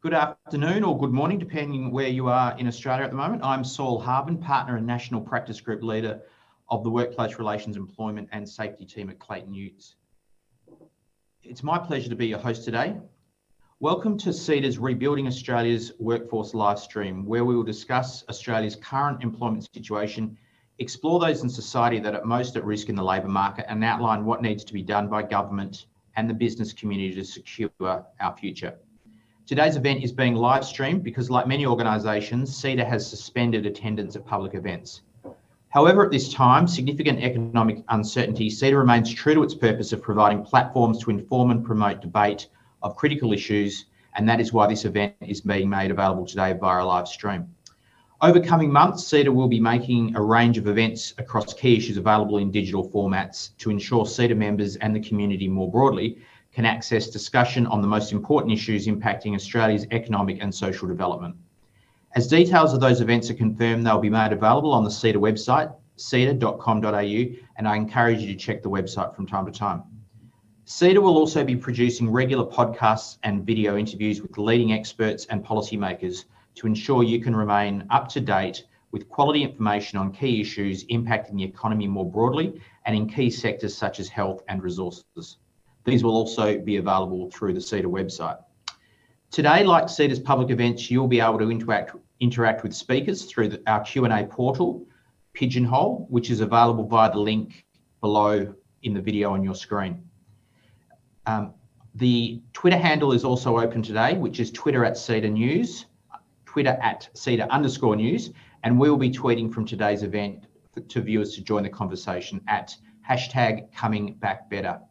Good afternoon or good morning, depending where you are in Australia at the moment. I'm Saul Harvin, Partner and National Practice Group Leader of the Workplace Relations, Employment and Safety team at Clayton Utz. It's my pleasure to be your host today. Welcome to CEDA's Rebuilding Australia's Workforce live stream, where we will discuss Australia's current employment situation, explore those in society that are most at risk in the labour market, and outline what needs to be done by government and the business community to secure our future. Today's event is being live streamed because, like many organisations, CEDA has suspended attendance at public events. However, at this time, significant economic uncertainty, CEDA remains true to its purpose of providing platforms to inform and promote debate of critical issues, and that is why this event is being made available today via a live stream. Over coming months, CEDA will be making a range of events across key issues available in digital formats to ensure CEDA members and the community more broadly can access discussion on the most important issues impacting Australia's economic and social development. As details of those events are confirmed, they'll be made available on the CEDA website, ceda.com.au, and I encourage you to check the website from time to time. CEDA will also be producing regular podcasts and video interviews with leading experts and policymakers to ensure you can remain up to date with quality information on key issues impacting the economy more broadly and in key sectors such as health and resources. These will also be available through the CEDA website. Today, like CEDA's public events, you'll be able to interact with speakers through our Q&A portal, Pigeonhole, which is available via the link below in the video on your screen. The Twitter handle is also open today, which is Twitter at CEDA News, Twitter at CEDA_news, and we will be tweeting from today's event to viewers to join the conversation at #ComingBackBetter.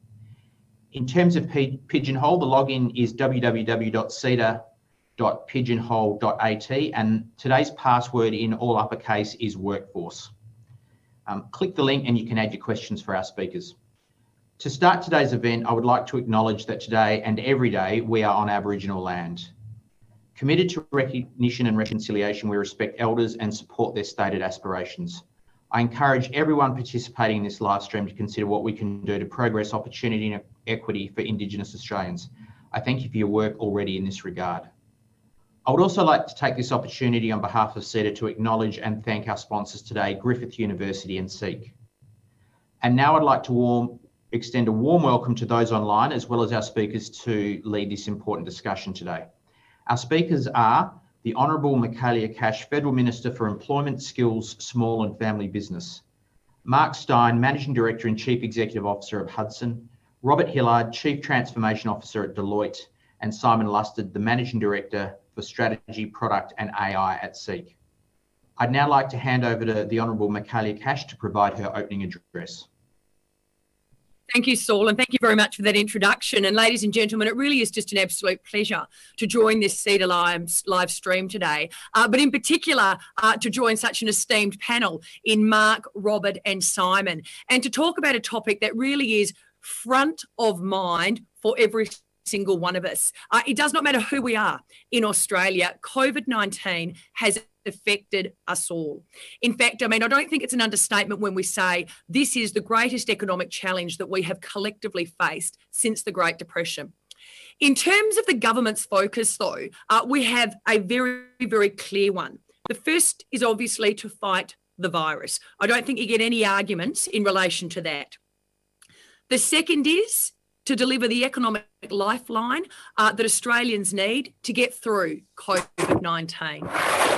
In terms of Pigeonhole, the login is www.ceda.pigeonhole.at, and today's password in all uppercase is workforce. Click the link and you can add your questions for our speakers. To start today's event, I would like to acknowledge that today and every day we are on Aboriginal land. Committed to recognition and reconciliation, we respect elders and support their stated aspirations. I encourage everyone participating in this live stream to consider what we can do to progress opportunity and equity for Indigenous Australians. I thank you for your work already in this regard. I would also like to take this opportunity on behalf of CEDA to acknowledge and thank our sponsors today, Griffith University and SEEK. And now I'd like to extend a warm welcome to those online, as well as our speakers to lead this important discussion today. Our speakers are the Honourable Michaelia, Federal Minister for Employment, Skills, Small and Family Business; Mark Steyn, Managing Director and Chief Executive Officer of Hudson; Robert Hillard, Chief Transformation Officer at Deloitte; and Simon Lusted, the Managing Director for Strategy, Product and AI at SEEK. I'd now like to hand over to the Honourable Michaelia to provide her opening address. Thank you, Saul, and thank you very much for that introduction. And ladies and gentlemen, it really is just an absolute pleasure to join this CEDA live stream today, but in particular to join such an esteemed panel in Mark, Robert and Simon, and to talk about a topic that really is front of mind for every single one of us. It does not matter who we are in Australia, COVID-19 has affected us all. In fact, I don't think it's an understatement when we say this is the greatest economic challenge that we have collectively faced since the Great Depression. In terms of the government's focus, though, we have a very, very clear one. The first is obviously to fight the virus. I don't think you get any arguments in relation to that. The second is to deliver the economic lifeline that Australians need to get through COVID-19.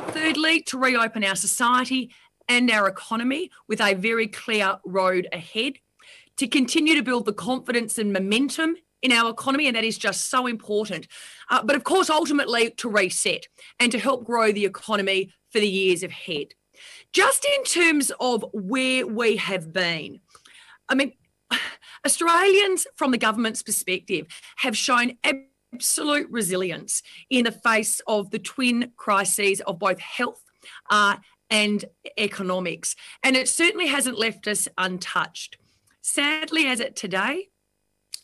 Thirdly, to reopen our society and our economy with a very clear road ahead, to continue to build the confidence and momentum in our economy, and that is just so important. But of course, ultimately to reset and to help grow the economy for the years ahead. Just in terms of where we have been, Australians, from the government's perspective, have shown absolute resilience in the face of the twin crises of both health and economics. And it certainly hasn't left us untouched. Sadly, as at today,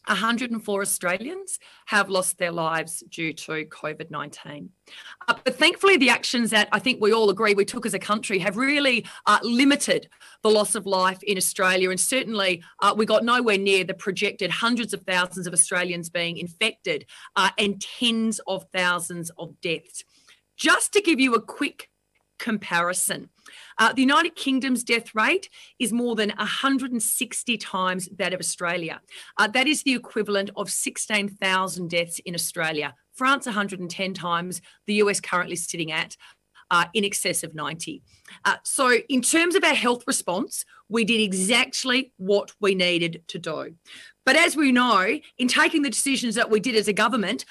104 Australians have lost their lives due to COVID-19. But thankfully, the actions that I think we all agree we took as a country have really limited the loss of life in Australia. And certainly we got nowhere near the projected hundreds of thousands of Australians being infected and tens of thousands of deaths. Just to give you a quick comparison, the United Kingdom's death rate is more than 160 times that of Australia. That is the equivalent of 16,000 deaths in Australia. France, 110 times. The US currently sitting at in excess of 90. So in terms of our health response, we did exactly what we needed to do. But as we know, in taking the decisions that we did as a government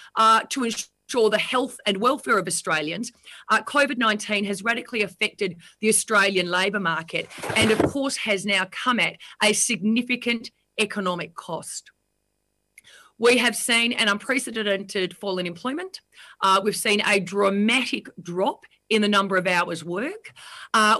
to ensure the health and welfare of Australians, COVID-19 has radically affected the Australian labour market and, of course, has now come at a significant economic cost. We have seen an unprecedented fall in employment. We've seen a dramatic drop in the number of hours work.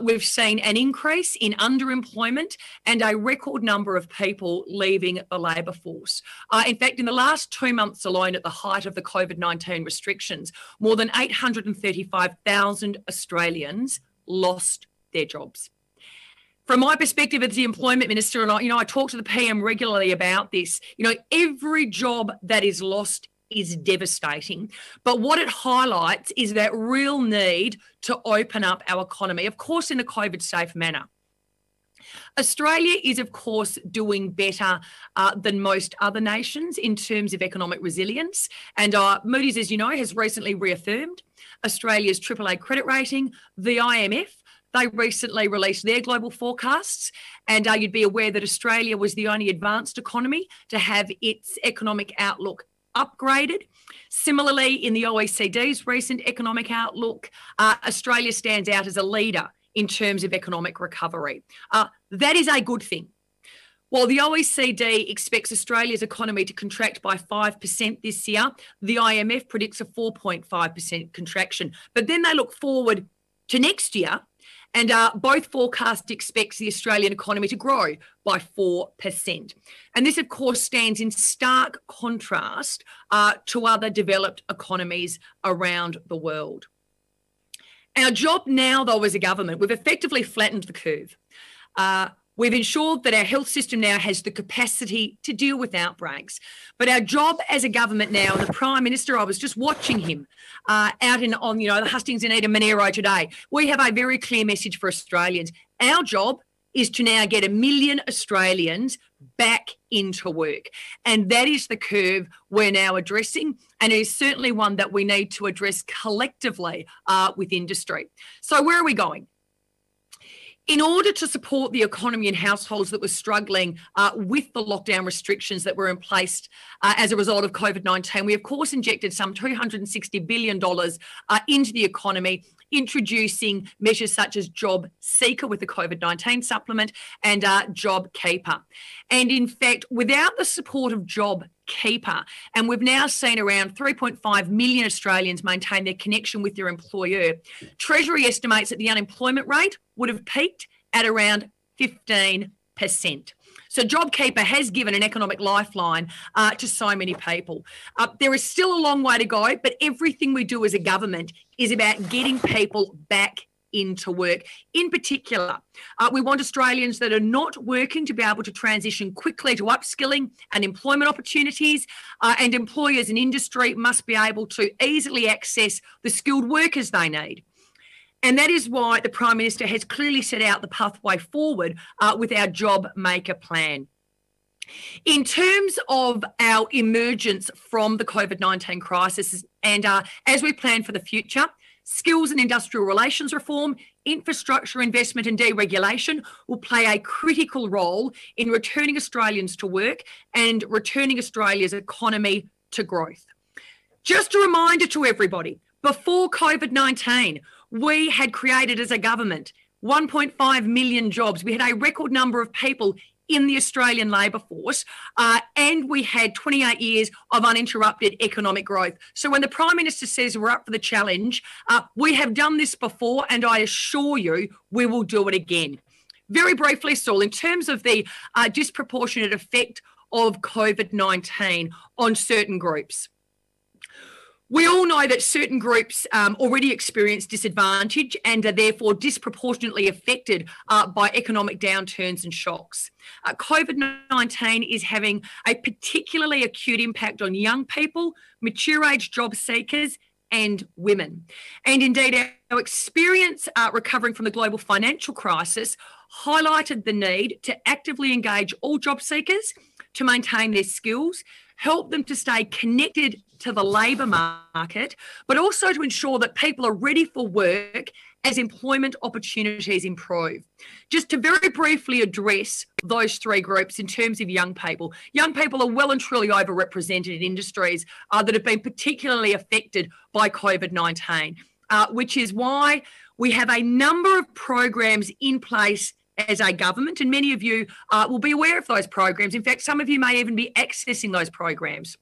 We've seen an increase in underemployment and a record number of people leaving the labour force. In fact, in the last 2 months alone, at the height of the COVID-19 restrictions, more than 835,000 Australians lost their jobs. From my perspective as the employment minister, and I talk to the PM regularly about this, every job that is lost is devastating. But what it highlights is that real need to open up our economy, of course, in a COVID-safe manner. Australia is, of course, doing better than most other nations in terms of economic resilience. And Moody's, as you know, has recently reaffirmed Australia's AAA credit rating. The IMF, they recently released their global forecasts, and you'd be aware that Australia was the only advanced economy to have its economic outlook upgraded. Similarly, in the OECD's recent economic outlook, Australia stands out as a leader in terms of economic recovery. That is a good thing. While the OECD expects Australia's economy to contract by 5% this year, the IMF predicts a 4.5% contraction. But then they look forward to next year, and both forecasts expect the Australian economy to grow by 4%. And this, of course, stands in stark contrast to other developed economies around the world. Our job now, though, as a government, we've effectively flattened the curve. We've ensured that our health system now has the capacity to deal with outbreaks. But our job as a government now, and the Prime Minister, I was just watching him out on the hustings in Eden Monero today. We have a very clear message for Australians. Our job is to now get 1 million Australians back into work. And that is the curve we're now addressing. And it is certainly one that we need to address collectively with industry. So where are we going? In order to support the economy and households that were struggling with the lockdown restrictions that were in place as a result of COVID-19, we, of course, injected some $260 billion into the economy, introducing measures such as Job Seeker with the COVID-19 supplement and Job Keeper. And in fact, without the support of Job Keeper, and we've now seen around 3.5 million Australians maintain their connection with their employer, Treasury estimates that the unemployment rate would have peaked at around 15%. So JobKeeper has given an economic lifeline to so many people. There is still a long way to go, but everything we do as a government is about getting people back into work. In particular, we want Australians that are not working to be able to transition quickly to upskilling and employment opportunities, and employers and industry must be able to easily access the skilled workers they need. And that is why the Prime Minister has clearly set out the pathway forward with our Job Maker plan. In terms of our emergence from the COVID-19 crisis and as we plan for the future, skills and industrial relations reform, infrastructure investment and deregulation will play a critical role in returning Australians to work and returning Australia's economy to growth. Just a reminder to everybody, before COVID-19, we had created as a government 1.5 million jobs. We had a record number of people in the Australian labour force, and we had 28 years of uninterrupted economic growth. So when the Prime Minister says we're up for the challenge, we have done this before, and I assure you we will do it again. Very briefly, Saul, in terms of the disproportionate effect of COVID-19 on certain groups. We all know that certain groups already experience disadvantage and are therefore disproportionately affected by economic downturns and shocks. COVID-19 is having a particularly acute impact on young people, mature age job seekers, and women. And indeed, our experience recovering from the global financial crisis highlighted the need to actively engage all job seekers to maintain their skills, help them to stay connected to the labour market, but also to ensure that people are ready for work as employment opportunities improve. Just to very briefly address those three groups in terms of young people. Young people are well and truly overrepresented in industries that have been particularly affected by COVID-19, which is why we have a number of programs in place as a government, and many of you will be aware of those programs. In fact, some of you may even be accessing those programs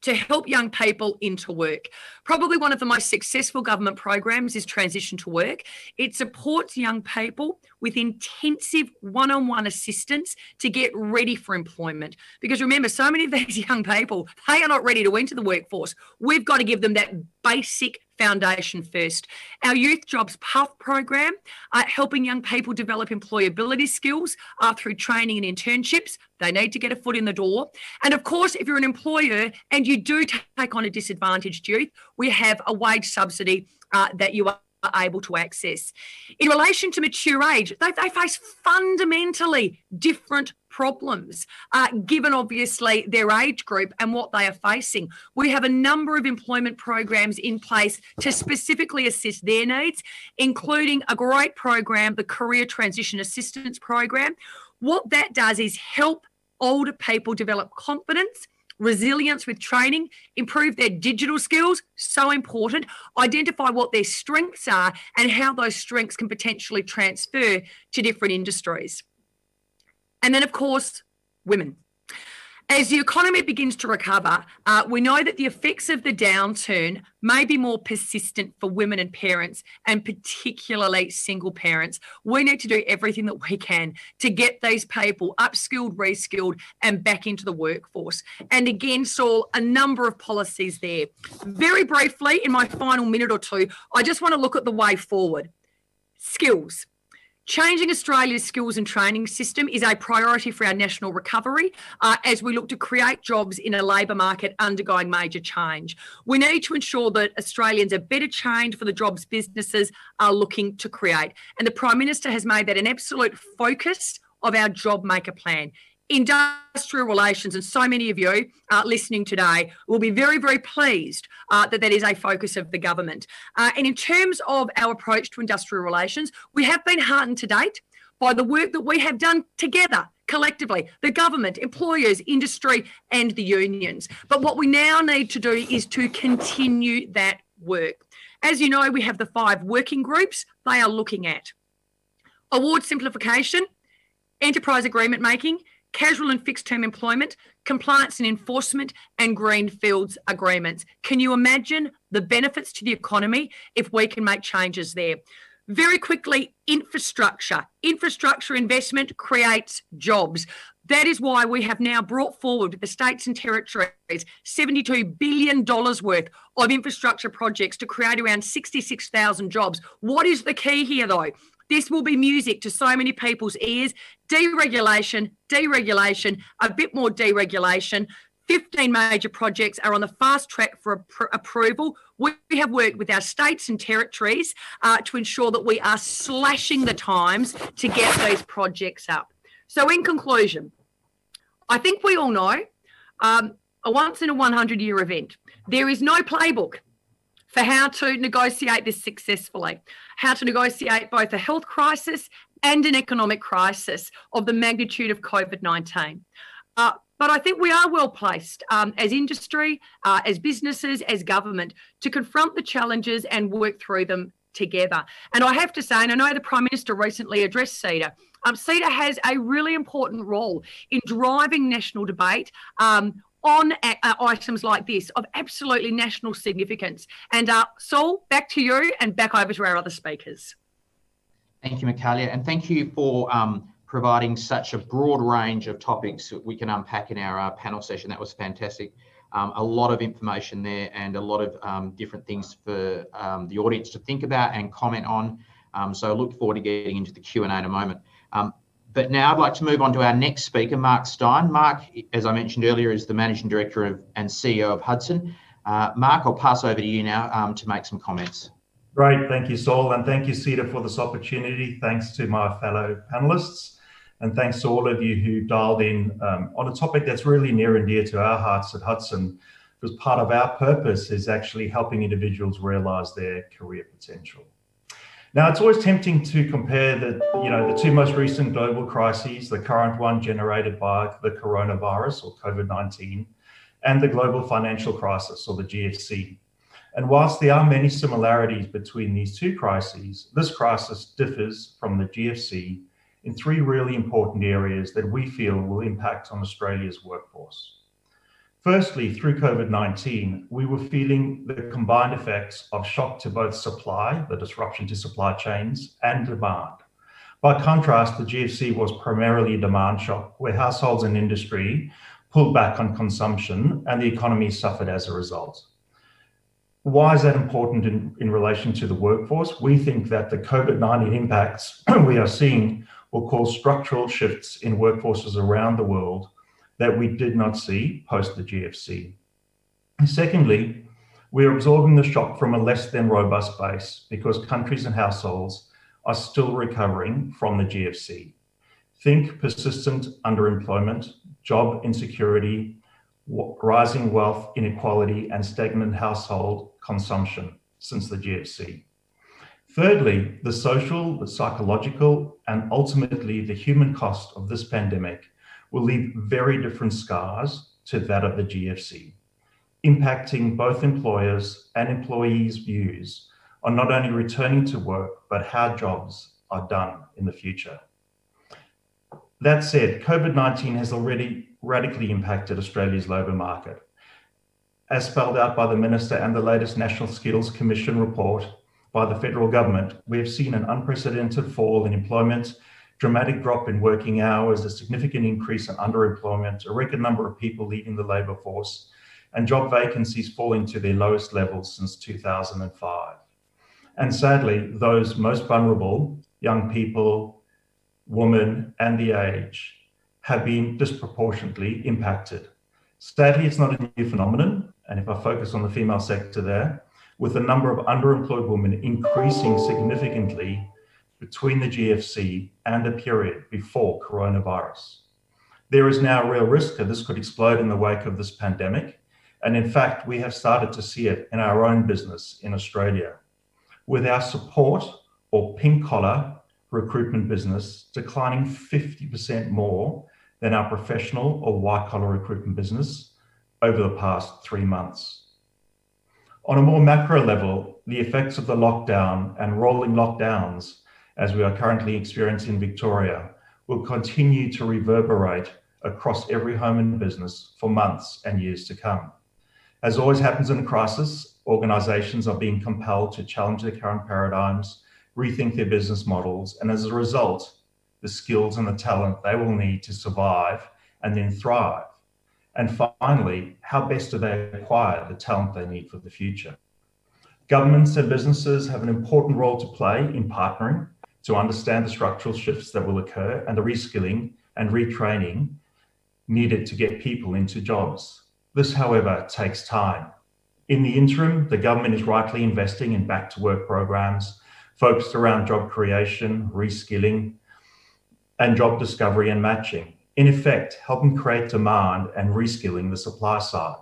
to help young people into work. Probably one of the most successful government programs is Transition to Work. It supports young people with intensive one-on-one assistance to get ready for employment. Because remember, so many of these young people, they are not ready to enter the workforce. We've got to give them that basic foundation first. Our Youth Jobs Path program, helping young people develop employability skills through training and internships. They need to get a foot in the door. And of course, if you're an employer and you do take on a disadvantaged youth, we have a wage subsidy that you are able to access. In relation to mature age, they face fundamentally different problems, given obviously their age group and what they are facing. We have a number of employment programs in place to specifically assist their needs, including a great program, the Career Transition Assistance Program. What that does is help older people develop confidence, resilience with training, improve their digital skills, so important, identify what their strengths are and how those strengths can potentially transfer to different industries. And then, of course, women. As the economy begins to recover, we know that the effects of the downturn may be more persistent for women and parents, and particularly single parents. We need to do everything that we can to get these people upskilled, reskilled, and back into the workforce. And again, Saul, a number of policies there. Very briefly, in my final minute or two, I just want to look at the way forward. Skills. Changing Australia's skills and training system is a priority for our national recovery as we look to create jobs in a labour market undergoing major change. We need to ensure that Australians are better trained for the jobs businesses are looking to create. And the Prime Minister has made that an absolute focus of our job maker plan. Industrial relations, and so many of you listening today will be very, very pleased that is a focus of the government. And in terms of our approach to industrial relations, we have been heartened to date by the work that we have done together, collectively, the government, employers, industry and the unions. But what we now need to do is to continue that work. As you know, we have the 5 working groups they are looking at: award simplification, enterprise agreement making, casual and fixed term employment, compliance and enforcement, and greenfields agreements. Can you imagine the benefits to the economy if we can make changes there? Very quickly, infrastructure. Infrastructure investment creates jobs. That is why we have now brought forward with the states and territories $72 billion worth of infrastructure projects to create around 66,000 jobs. What is the key here though? This will be music to so many people's ears. Deregulation, deregulation, a bit more deregulation. 15 major projects are on the fast track for approval. We have worked with our states and territories to ensure that we are slashing the times to get these projects up. So in conclusion, I think we all know a once in a 100-year event. There is no playbook for how to negotiate this successfully, how to negotiate both a health crisis and an economic crisis of the magnitude of COVID-19. But I think we are well placed as industry, as businesses, as government to confront the challenges and work through them together. And I have to say, and I know the Prime Minister recently addressed CEDA, CEDA has a really important role in driving national debate on items like this of absolutely national significance. And Saul, back to you and back over to our other speakers. Thank you, Michaelia, and thank you for providing such a broad range of topics that we can unpack in our panel session. That was fantastic. A lot of information there and a lot of different things for the audience to think about and comment on. So I look forward to getting into the Q&A in a moment. But now I'd like to move on to our next speaker, Mark Steyn. Mark, as I mentioned earlier, is the Managing Director and CEO of Hudson. Mark, I'll pass over to you now to make some comments. Great, thank you, Saul, and thank you, CEDA, for this opportunity. Thanks to my fellow panelists, and thanks to all of you who dialed in on a topic that's really near and dear to our hearts at Hudson, because part of our purpose is actually helping individuals realise their career potential. Now, it's always tempting to compare the two most recent global crises, the current one generated by the coronavirus or COVID-19, and the global financial crisis or the GFC. And whilst there are many similarities between these two crises, this crisis differs from the GFC in three really important areas that we feel will impact on Australia's workforce. Firstly, through COVID-19, we were feeling the combined effects of shock to both supply, the disruption to supply chains, and demand. By contrast, the GFC was primarily a demand shock, where households and industry pulled back on consumption and the economy suffered as a result. Why is that important in relation to the workforce? We think that the COVID-19 impacts we are seeing will cause structural shifts in workforces around the world that we did not see post the GFC. Secondly, we are absorbing the shock from a less than robust base because countries and households are still recovering from the GFC. Think persistent underemployment, job insecurity, rising wealth inequality, and stagnant household consumption since the GFC. Thirdly, the social, the psychological, and ultimately the human cost of this pandemic will leave very different scars to that of the GFC, impacting both employers and employees' views on not only returning to work, but how jobs are done in the future. That said, COVID-19 has already radically impacted Australia's labour market. As spelled out by the Minister and the latest National Skills Commission report by the federal government, we have seen an unprecedented fall in employment, dramatic drop in working hours, a significant increase in underemployment, a record number of people leaving the labour force, and job vacancies falling to their lowest levels since 2005. And sadly, those most vulnerable, young people, women, and the aged, have been disproportionately impacted. Sadly, it's not a new phenomenon, and if I focus on the female sector there, with the number of underemployed women increasing significantly between the GFC and the period before coronavirus. There is now a real risk that this could explode in the wake of this pandemic. And in fact, we have started to see it in our own business in Australia, with our support or pink collar recruitment business declining 50% more than our professional or white collar recruitment business over the past 3 months. On a more macro level, the effects of the lockdown and rolling lockdowns, as we are currently experiencing in Victoria, will continue to reverberate across every home and business for months and years to come. As always happens in a crisis, organisations are being compelled to challenge their current paradigms, rethink their business models, and as a result, the skills and the talent they will need to survive and then thrive. And finally, how best do they acquire the talent they need for the future? Governments and businesses have an important role to play in partnering to understand the structural shifts that will occur and the reskilling and retraining needed to get people into jobs. This, however, takes time. In the interim, the government is rightly investing in back-to-work programs focused around job creation, reskilling, and job discovery and matching. In effect, helping create demand and reskilling the supply side.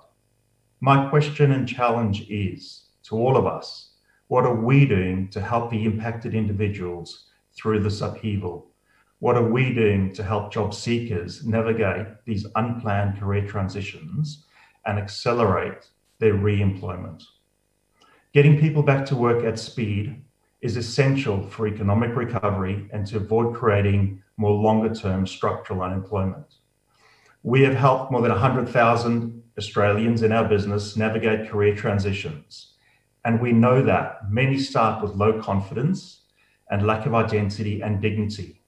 My question and challenge is, to all of us, what are we doing to help the impacted individuals through this upheaval? What are we doing to help job seekers navigate these unplanned career transitions and accelerate their re-employment? Getting people back to work at speed is essential for economic recovery and to avoid creating more longer-term structural unemployment. We have helped more than 100,000 Australians in our business navigate career transitions. And we know that many start with low confidence and lack of identity and dignity.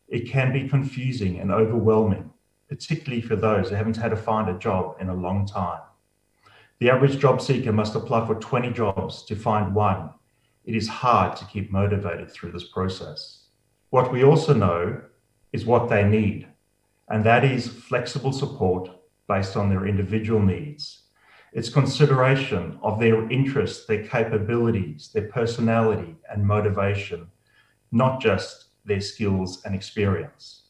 It can be confusing and overwhelming, particularly for those who haven't had to find a job in a long time. The average job seeker must apply for 20 jobs to find one. It is hard to keep motivated through this process. What we also know is what they need, and that is flexible support based on their individual needs. It's consideration of their interests, their capabilities, their personality and motivation, not just their skills and experience.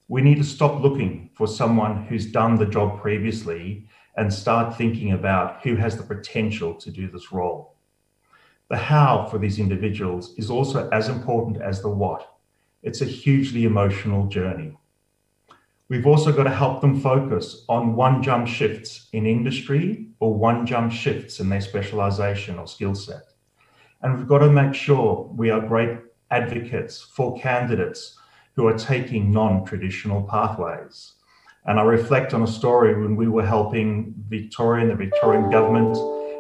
We need to stop looking for someone who's done the job previously and start thinking about who has the potential to do this role. The how for these individuals is also as important as the what. It's a hugely emotional journey. We've also got to help them focus on one-jump shifts in industry or one-jump shifts in their specialization or skill set. And we've got to make sure we are great advocates for candidates who are taking non-traditional pathways. And I reflect on a story when we were helping Victoria and the Victorian government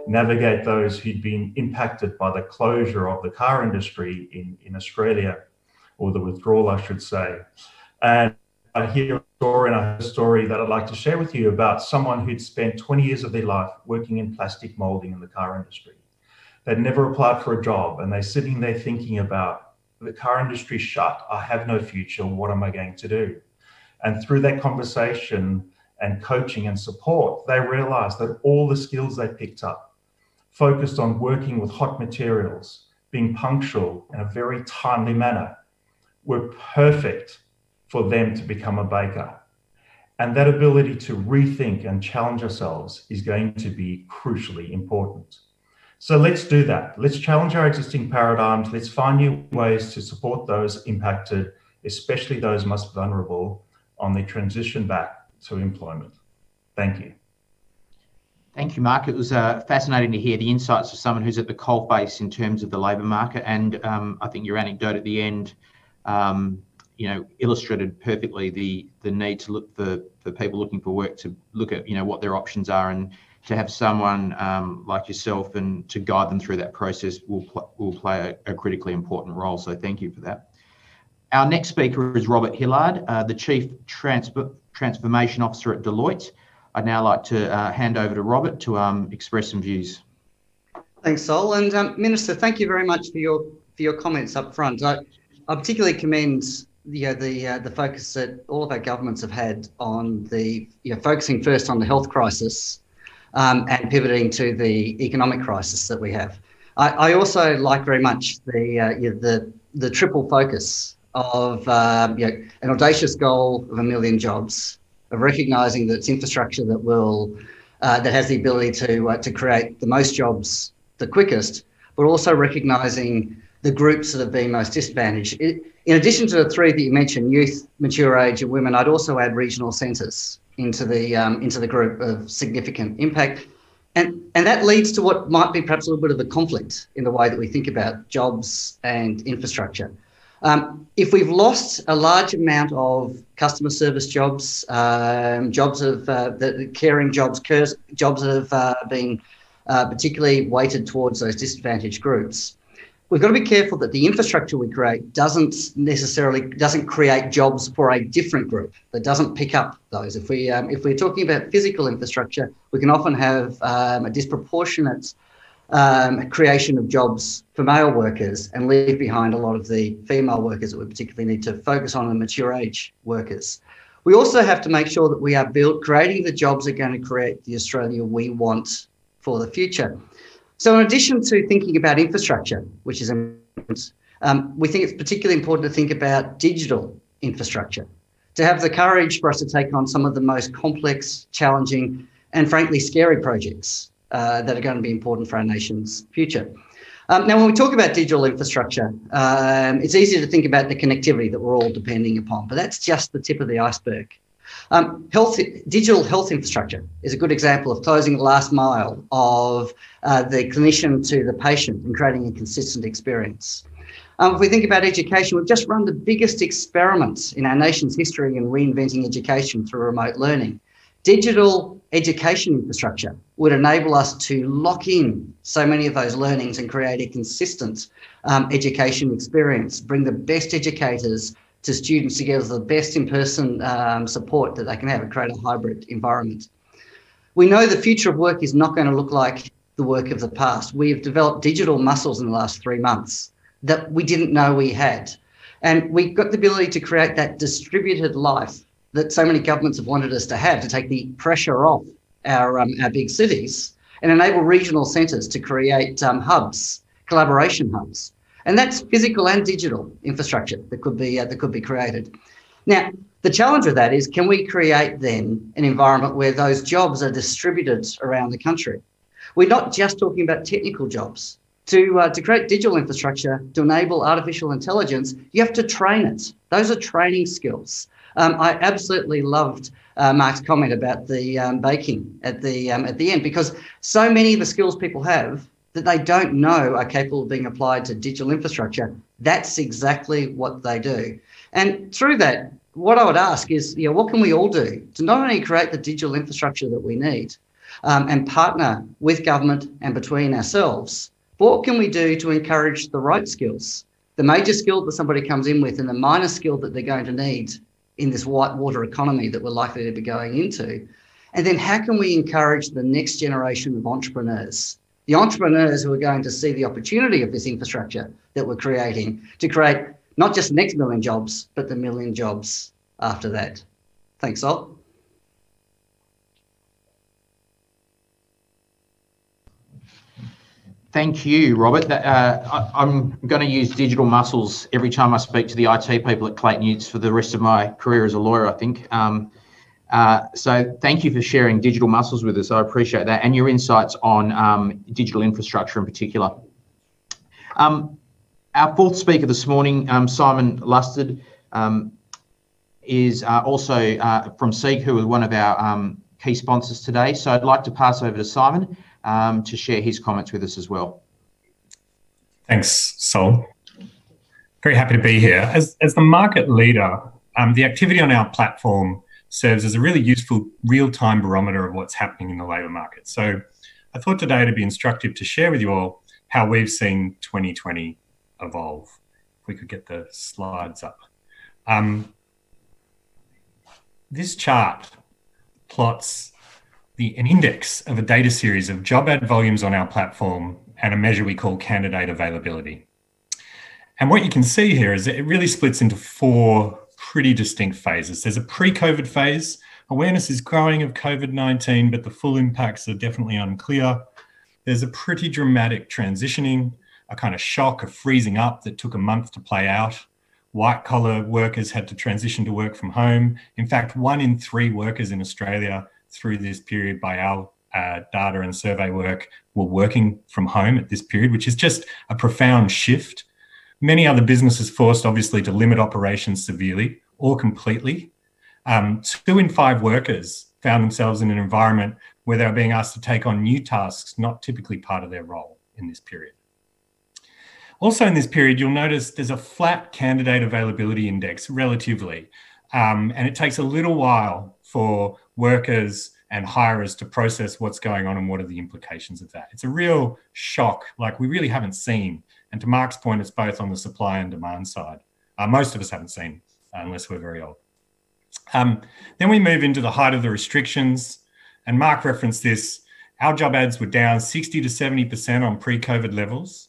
navigate those who'd been impacted by the closure of the car industry in Australia, or the withdrawal, I should say. And I hear a story that I'd like to share with you about someone who'd spent 20 years of their life working in plastic molding in the car industry. They'd never applied for a job, and they're sitting there thinking about, the car industry shut, I have no future, what am I going to do? And through that conversation and coaching and support, they realized that all the skills they picked up, focused on working with hot materials, being punctual in a very timely manner, were perfect for them to become a baker. And that ability to rethink and challenge ourselves is going to be crucially important. So let's do that. Let's challenge our existing paradigms. Let's find new ways to support those impacted, especially those most vulnerable, on their transition back to employment. Thank you. Thank you, Mark. It was fascinating to hear the insights of someone who's at the coalface in terms of the labour market. And I think your anecdote at the end, illustrated perfectly the need to look for people looking for work to look at, what their options are, and to have someone like yourself and to guide them through that process will play a critically important role. So thank you for that. Our next speaker is Robert Hillard, the Chief Transformation Officer at Deloitte. I'd now like to hand over to Robert to express some views. Thanks, Sol. And Minister, thank you very much for your comments up front. I particularly commend the focus that all of our governments have had on focusing first on the health crisis and pivoting to the economic crisis that we have. I also like very much the triple focus of an audacious goal of 1 million jobs, of recognising that it's infrastructure that will that has the ability to create the most jobs the quickest, but also recognising the groups that have been most disadvantaged. In addition to the three that you mentioned, youth, mature age, and women, I'd also add regional centres into the group of significant impact. And that leads to what might be perhaps a little bit of a conflict in the way that we think about jobs and infrastructure. If we've lost a large amount of customer service jobs, jobs of the caring jobs, jobs that have been particularly weighted towards those disadvantaged groups, we've got to be careful that the infrastructure we create doesn't create jobs for a different group, that doesn't pick up those. If we're talking about physical infrastructure, we can often have a disproportionate creation of jobs for male workers and leave behind a lot of the female workers that we particularly need to focus on, and mature age workers. We also have to make sure that we are creating the jobs that are going to create the Australia we want for the future. So in addition to thinking about infrastructure, which is important, we think it's particularly important to think about digital infrastructure, to have the courage for us to take on some of the most complex, challenging, and frankly scary projects that are going to be important for our nation's future. Now, when we talk about digital infrastructure, it's easy to think about the connectivity that we're all depending upon, but that's just the tip of the iceberg. Digital health infrastructure is a good example of closing the last mile of the clinician to the patient and creating a consistent experience. If we think about education, we've just run the biggest experiment in our nation's history in reinventing education through remote learning. Digital education infrastructure would enable us to lock in so many of those learnings and create a consistent education experience, bring the best educators to students to give us the best in-person support that they can have and create a hybrid environment. We know the future of work is not going to look like the work of the past. We've developed digital muscles in the last 3 months that we didn't know we had. And we've got the ability to create that distributed life that so many governments have wanted us to have, to take the pressure off our big cities and enable regional centres to create hubs, collaboration hubs. And that's physical and digital infrastructure that could be created. Now, the challenge with that is, can we create then an environment where those jobs are distributed around the country? We're not just talking about technical jobs. To create digital infrastructure, to enable artificial intelligence, you have to train it. Those are training skills. I absolutely loved Mark's comment about the baking at the end, because so many of the skills people have that they don't know are capable of being applied to digital infrastructure. That's exactly what they do. And through that, what I would ask is, what can we all do to not only create the digital infrastructure that we need and partner with government and between ourselves, but what can we do to encourage the right skills, the major skill that somebody comes in with and the minor skill that they're going to need in this whitewater economy that we're likely to be going into? And then how can we encourage the next generation of entrepreneurs, the entrepreneurs who are going to see the opportunity of this infrastructure that we're creating to create not just the next 1 million jobs, but the 1 million jobs after that? Thanks, Sol. Thank you, Robert. I'm going to use digital muscles every time I speak to the IT people at Clayton Utz for the rest of my career as a lawyer, I think. So thank you for sharing digital muscles with us. I appreciate that, and your insights on digital infrastructure in particular. Our fourth speaker this morning, Simon Lusted, is also from SEEG, who is one of our key sponsors today. So I'd like to pass over to Simon to share his comments with us as well. Thanks, Sol. Very happy to be here. As the market leader, the activity on our platform serves as a really useful real-time barometer of what's happening in the labour market. So I thought today it'd be instructive to share with you all how we've seen 2020 evolve. If we could get the slides up. This chart plots an index of a data series of job ad volumes on our platform and a measure we call candidate availability. And what you can see here is that it really splits into 4 pretty distinct phases. There's a pre-COVID phase. Awareness is growing of COVID-19, but the full impacts are definitely unclear. There's a pretty dramatic transitioning, a kind of shock of freezing up that took a month to play out. White collar workers had to transition to work from home. In fact, 1 in 3 workers in Australia through this period by our data and survey work were working from home at this period, which is just a profound shift. Many other businesses forced, obviously, to limit operations severely or completely. 2 in 5 workers found themselves in an environment where they were being asked to take on new tasks, not typically part of their role in this period. Also in this period, you'll notice there's a flat candidate availability index relatively, and it takes a little while for workers and hirers to process what's going on and what are the implications of that. It's a real shock like we really haven't seen. And to Mark's point, it's both on the supply and demand side. Most of us haven't seen, unless we're very old. Then we move into the height of the restrictions, and Mark referenced this. Our job ads were down 60 to 70% on pre-COVID levels,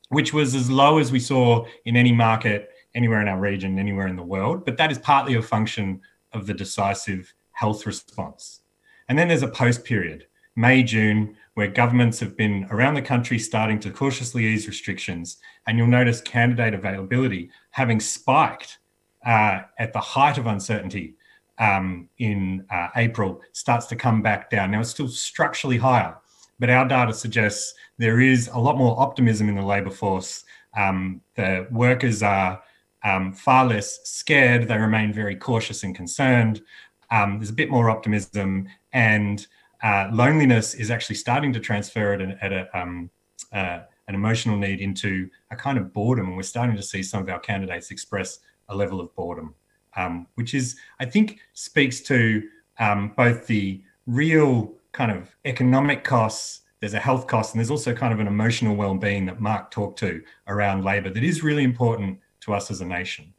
which was as low as we saw in any market, anywhere in our region, anywhere in the world. But that is partly a function of the decisive health response. And then there's a post period, May, June, where governments have been around the country starting to cautiously ease restrictions. And you'll notice candidate availability having spiked at the height of uncertainty in April starts to come back down. Now it's still structurally higher, but our data suggests there is a lot more optimism in the labour force. The workers are far less scared. They remain very cautious and concerned. There's a bit more optimism, and loneliness is actually starting to transfer at an emotional need into a kind of boredom. And we're starting to see some of our candidates express a level of boredom, which is, I think, speaks to both the real kind of economic costs. There's a health cost, and there's also kind of an emotional well-being that Mark talked to around labour that is really important to us as a nation.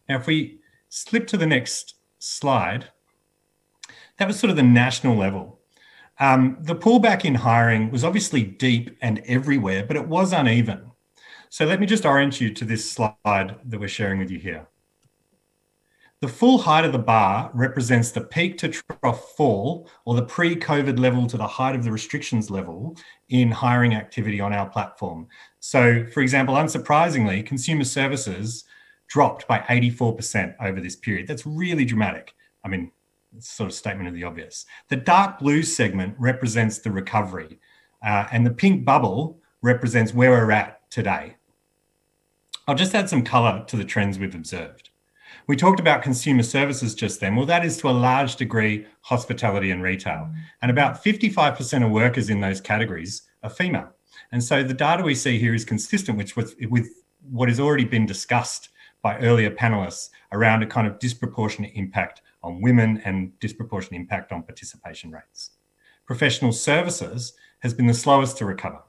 Now, if we slip to the next slide, that was sort of the national level. The pullback in hiring was obviously deep and everywhere, but it was uneven. So let me just orient you to this slide that we're sharing with you here. The full height of the bar represents the peak to trough fall, or the pre-COVID level to the height of the restrictions level in hiring activity on our platform. So, for example, unsurprisingly, consumer services dropped by 84% over this period. That's really dramatic. I mean, it's sort of statement of the obvious. The dark blue segment represents the recovery, and the pink bubble represents where we're at today. I'll just add some colour to the trends we've observed. We talked about consumer services just then. Well, that is to a large degree hospitality and retail. And about 55% of workers in those categories are female. And so the data we see here is consistent with what has already been discussed by earlier panelists around a kind of disproportionate impact on women and disproportionate impact on participation rates. Professional services has been the slowest to recover,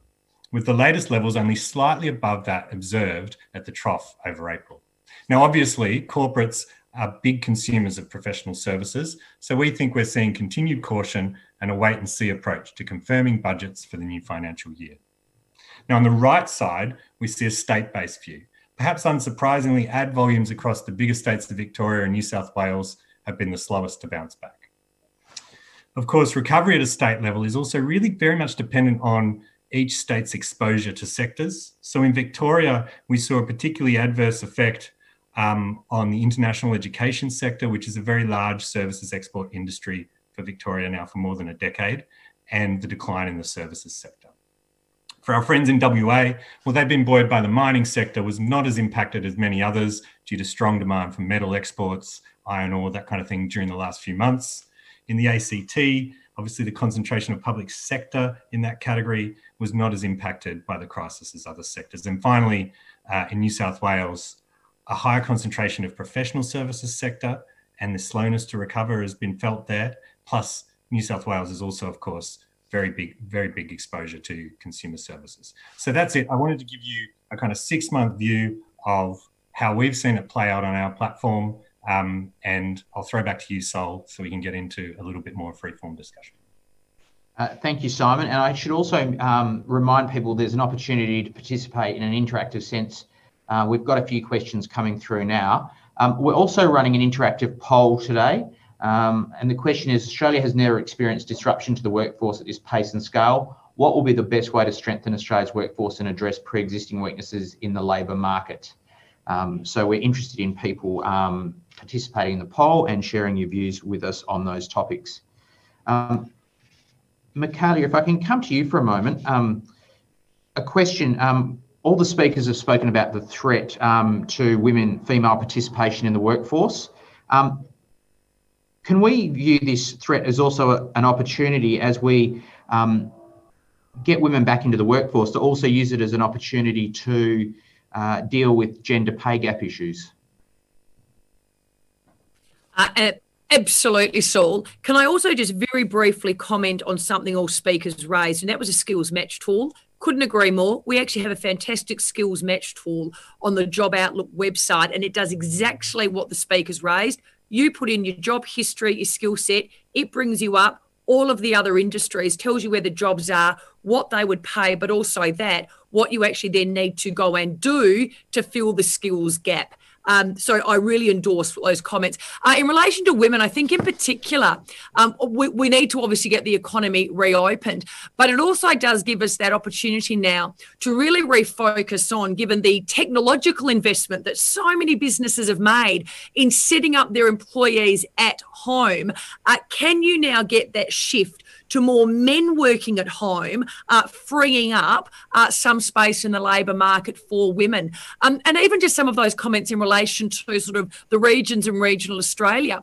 with the latest levels only slightly above that observed at the trough over April. Now, obviously, corporates are big consumers of professional services, so we think we're seeing continued caution and a wait-and-see approach to confirming budgets for the new financial year. Now, on the right side, we see a state-based view. Perhaps unsurprisingly, ad volumes across the bigger states of Victoria and New South Wales have been the slowest to bounce back. Of course, recovery at a state level is also really very much dependent on each state's exposure to sectors. So in Victoria, we saw a particularly adverse effect on the international education sector, which is a very large services export industry for Victoria now for more than a decade, and the decline in the services sector. For our friends in WA, well, they've been buoyed by the mining sector, was not as impacted as many others due to strong demand for metal exports, iron ore, that kind of thing during the last few months. In the ACT, obviously the concentration of public sector in that category was not as impacted by the crisis as other sectors. And finally, in New South Wales, a higher concentration of professional services sector and the slowness to recover has been felt there. Plus, New South Wales is also, of course, very big exposure to consumer services. So that's it. I wanted to give you a kind of 6-month view of how we've seen it play out on our platform. And I'll throw back to you, Sol, so we can get into a little bit more free-form discussion. Thank you, Simon. And I should also remind people there's an opportunity to participate in an interactive sense. We've got a few questions coming through now. We're also running an interactive poll today. And the question is, Australia has never experienced disruption to the workforce at this pace and scale. What will be the best way to strengthen Australia's workforce and address pre-existing weaknesses in the labour market? So we're interested in people participating in the poll and sharing your views with us on those topics. Michaelia, if I can come to you for a moment, a question. All the speakers have spoken about the threat to female participation in the workforce. Can we view this threat as also an opportunity as we get women back into the workforce to also use it as an opportunity to deal with gender pay gap issues? Absolutely, Saul. Can I also just very briefly comment on something all speakers raised, and that was a skills match tool. Couldn't agree more. We actually have a fantastic skills match tool on the Job Outlook website, and it does exactly what the speakers raised. You put in your job history, your skill set, it brings you up all of the other industries, tells you where the jobs are, what they would pay, but also what you actually then need to go and do to fill the skills gap. So I really endorse those comments. In relation to women, I think in particular, we need to obviously get the economy reopened, but it also does give us that opportunity now to really refocus on, given the technological investment that so many businesses have made in setting up their employees at home. Can you now get that shift to more men working at home, freeing up some space in the labour market for women? And even just some of those comments in relation to sort of the regions and regional Australia.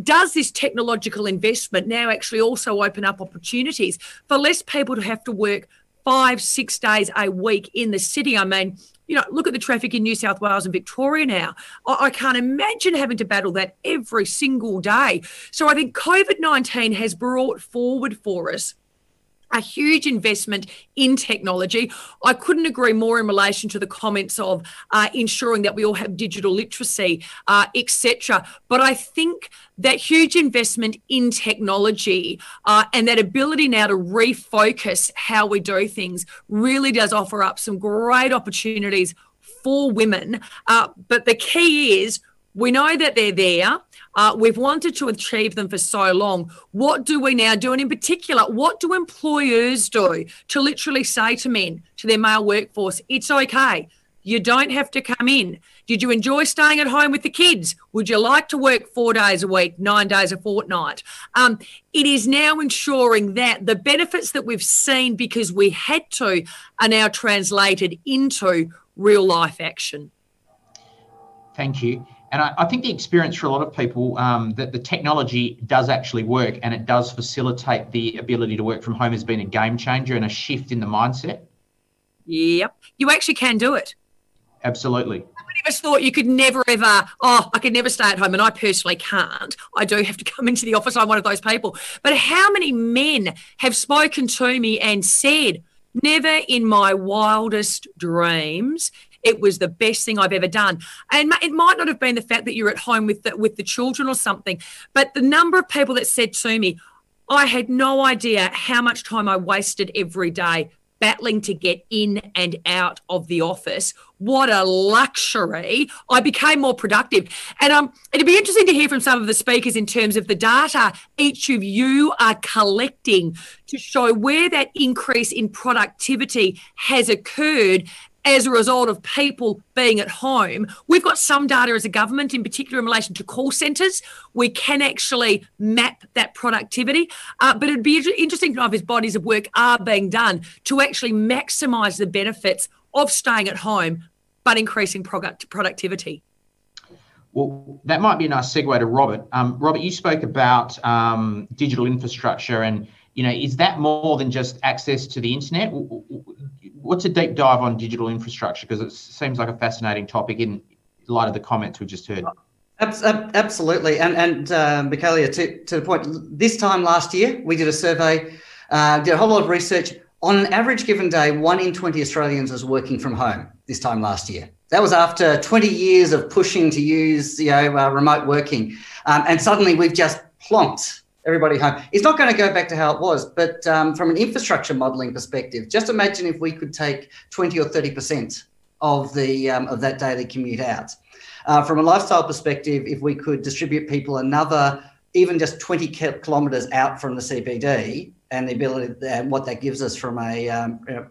Does this technological investment now actually also open up opportunities for less people to have to work 5-6 days a week in the city? I mean, you know, look at the traffic in New South Wales and Victoria now. I can't imagine having to battle that every single day. So I think COVID-19 has brought forward for us A huge investment in technology. I couldn't agree more in relation to the comments of ensuring that we all have digital literacy, etc. But I think that huge investment in technology and that ability now to refocus how we do things really does offer up some great opportunities for women. But the key is we know that they're there. We've wanted to achieve them for so long. What do we now do? And in particular, what do employers do to literally say to men, to their male workforce, it's okay. You don't have to come in. Did you enjoy staying at home with the kids? Would you like to work 4 days a week, 9 days a fortnight? It is now ensuring that the benefits that we've seen because we had to are now translated into real life action. Thank you. And I think the experience for a lot of people that the technology does actually work and it does facilitate the ability to work from home has been a game changer and a shift in the mindset. Yep. You actually can do it. Absolutely. How many of us thought you could never ever, I could never stay at home, and I personally can't. I do have to come into the office. I'm one of those people. But how many men have spoken to me and said, never in my wildest dreams, it was the best thing I've ever done. And it might not have been the fact that you're at home with the children or something, but the number of people that said to me, I had no idea how much time I wasted every day battling to get in and out of the office. What a luxury. I became more productive. And it'd be interesting to hear from some of the speakers in terms of the data each of you are collecting to show where that increase in productivity has occurred as a result of people being at home. We've got some data as a government, in particular in relation to call centres. We can actually map that productivity, but it'd be interesting to know if his bodies of work are being done to actually maximise the benefits of staying at home, but increasing productivity. Well, that might be a nice segue to Robert. Robert, you spoke about digital infrastructure and, is that more than just access to the internet? What's a deep dive on digital infrastructure? Because it seems like a fascinating topic in light of the comments we just heard. Absolutely. And Michaelia, to the point, this time last year, we did a survey, did a whole lot of research. On an average given day, 1 in 20 Australians was working from home this time last year. That was after 20 years of pushing to use remote working. And suddenly we've just plonked everybody home. It's not going to go back to how it was, but from an infrastructure modelling perspective, just imagine if we could take 20 or 30% of that daily commute out. From a lifestyle perspective, if we could distribute people another, even just 20 kilometres out from the CBD, and the ability and what that gives us from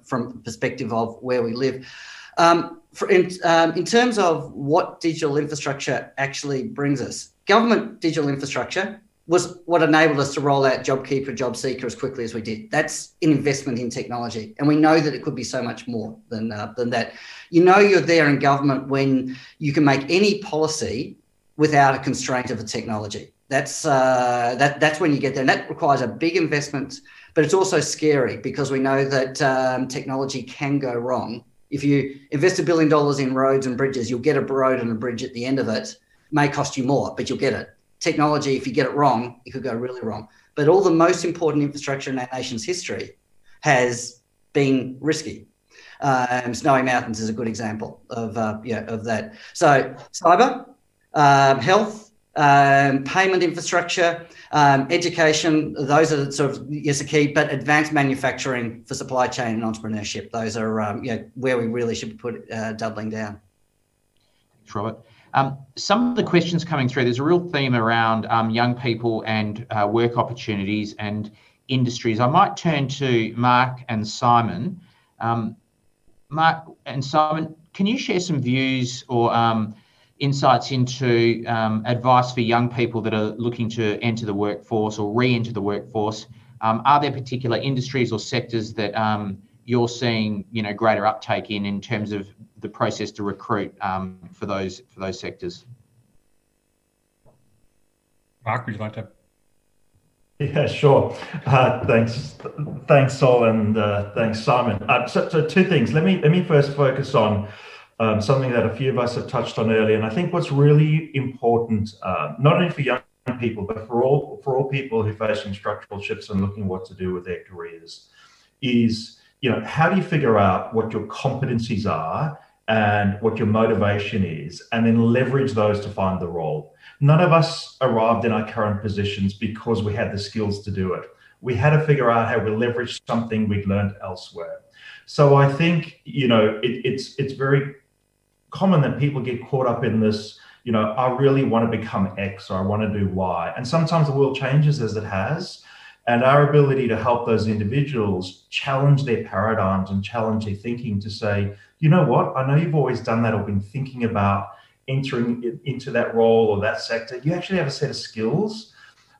from perspective of where we live. In terms of what digital infrastructure actually brings us, government digital infrastructure was what enabled us to roll out JobKeeper, JobSeeker as quickly as we did. That's an investment in technology. And we know that it could be so much more than that. You're there in government when you can make any policy without a constraint of a technology. That's when you get there. And that requires a big investment, but it's also scary because we know that technology can go wrong. If you invest $1 billion in roads and bridges, you'll get a road and a bridge at the end of it. It may cost you more, but you'll get it. Technology, if you get it wrong, it could go really wrong. But all the most important infrastructure in our nation's history has been risky. Snowy Mountains is a good example of that. So cyber, health, payment infrastructure, education, those are sort of, yes, a key, but advanced manufacturing for supply chain and entrepreneurship, those are where we really should put doubling down. Thanks, Robert. Some of the questions coming through, there's a real theme around young people and work opportunities and industries. I might turn to Mark and Simon. Mark and Simon, can you share some views or insights into advice for young people that are looking to enter the workforce or re-enter the workforce? Are there particular industries or sectors that you're seeing, greater uptake in terms of the process to recruit for those sectors? Mark, would you like to? Yeah, sure. Thanks, Sol, and thanks, Simon. So two things. Let me first focus on something that a few of us have touched on earlier, and I think what's really important, not only for young people, but for all people who are facing structural shifts and looking what to do with their careers. is, how do you figure out what your competencies are and what your motivation is, and then leverage those to find the role. None of us arrived in our current positions because we had the skills to do it. We had to figure out how we leverage something we'd learned elsewhere. So I think, it's very common that people get caught up in this, I really want to become X or I want to do Y. And sometimes the world changes as it has. And our ability to help those individuals challenge their paradigms and challenge their thinking to say, you know what, I know you've always done that or been thinking about entering into that role or that sector. You actually have a set of skills